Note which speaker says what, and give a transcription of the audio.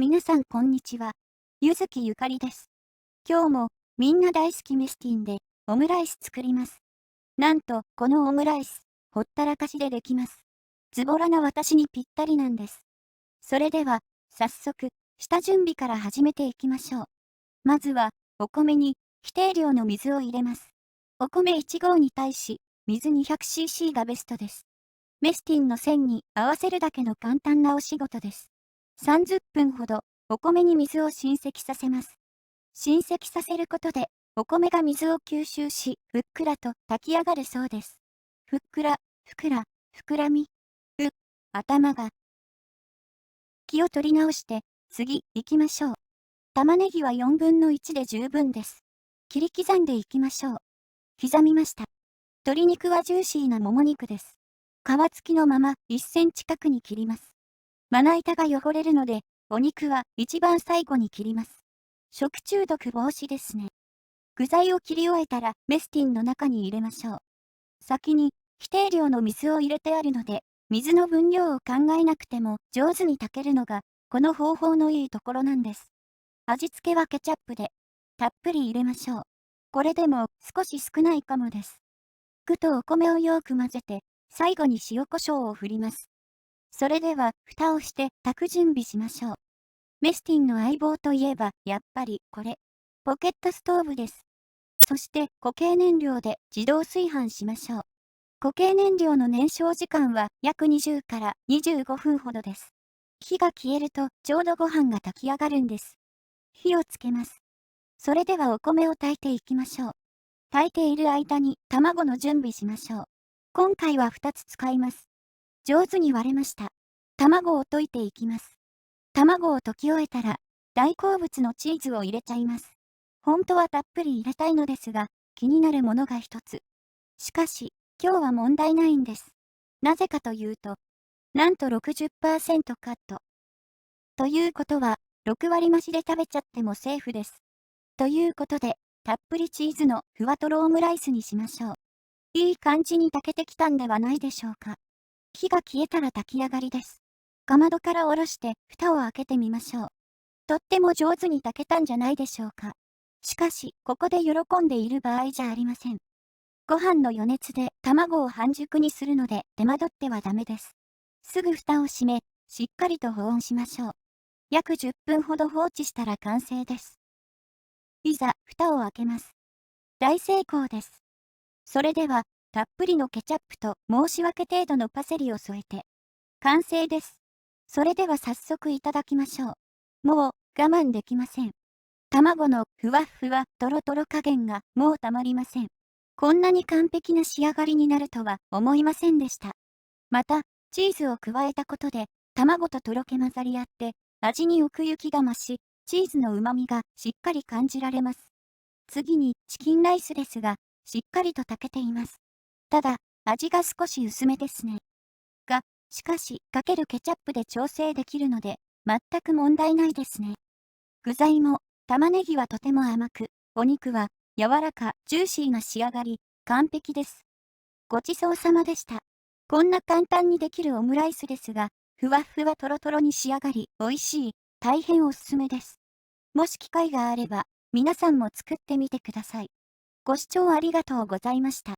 Speaker 1: 皆さんこんにちは。ゆずきゆかりです。今日もみんな大好きメスティンでオムライス作ります。なんとこのオムライス、ほったらかしでできます。ズボラな私にぴったりなんです。それでは早速下準備から始めていきましょう。まずはお米に規定量の水を入れます。お米1合に対し水 200cc がベストです。メスティンの線に合わせるだけの簡単なお仕事です。30分ほどお米に水を浸積させます。浸積させることでお米が水を吸収し、ふっくらと炊き上がるそうです。ふっくら、ふくら、膨らみ、頭が。気を取り直して、次、行きましょう。玉ねぎは4分の1で十分です。切り刻んでいきましょう。刻みました。鶏肉はジューシーなもも肉です。皮付きのまま1センチ角に切ります。まな板が汚れるので、お肉は一番最後に切ります。食中毒防止ですね。具材を切り終えたらメスティンの中に入れましょう。先に規定量の水を入れてあるので、水の分量を考えなくても上手に炊けるのが、この方法のいいところなんです。味付けはケチャップで、たっぷり入れましょう。これでも少し少ないかもです。具とお米をよく混ぜて、最後に塩コショウを振ります。それでは、蓋をして炊く準備しましょう。メスティンの相棒といえば、やっぱりこれ。ポケットストーブです。そして固形燃料で自動炊飯しましょう。固形燃料の燃焼時間は約20から25分ほどです。火が消えるとちょうどご飯が炊き上がるんです。火をつけます。それではお米を炊いていきましょう。炊いている間に卵の準備しましょう。今回は2つ使います。上手に割れました。卵を溶いていきます。卵を溶き終えたら、大好物のチーズを入れちゃいます。本当はたっぷり入れたいのですが、気になるものが一つ。しかし、今日は問題ないんです。なぜかというと、なんと60%カット。ということは、6割増しで食べちゃってもセーフです。ということで、たっぷりチーズのふわとろオムライスにしましょう。いい感じに炊けてきたんではないでしょうか。火が消えたら炊き上がりです。かまどから下ろして蓋を開けてみましょう。とっても上手に炊けたんじゃないでしょうか。しかし、ここで喜んでいる場合じゃありません。ご飯の余熱で卵を半熟にするので手間取ってはダメです。すぐ蓋を閉め、しっかりと保温しましょう。約10分ほど放置したら完成です。いざ、蓋を開けます。大成功です。それでは、たっぷりのケチャップと申し訳程度のパセリを添えて、完成です。それでは早速いただきましょう。もう我慢できません。卵のふわっふわトロトロ加減がもうたまりません。こんなに完璧な仕上がりになるとは思いませんでした。また、チーズを加えたことで、卵ととろけ混ざり合って、味に奥行きが増し、チーズの旨味がしっかり感じられます。次に、チキンライスですが、しっかりと炊けています。ただ、味が少し薄めですね。しかし、かけるケチャップで調整できるので、全く問題ないですね。具材も、玉ねぎはとても甘く、お肉は柔らか、ジューシーな仕上がり、完璧です。ごちそうさまでした。こんな簡単にできるオムライスですが、ふわっふわとろとろに仕上がり、美味しい、大変おすすめです。もし機会があれば、皆さんも作ってみてください。ご視聴ありがとうございました。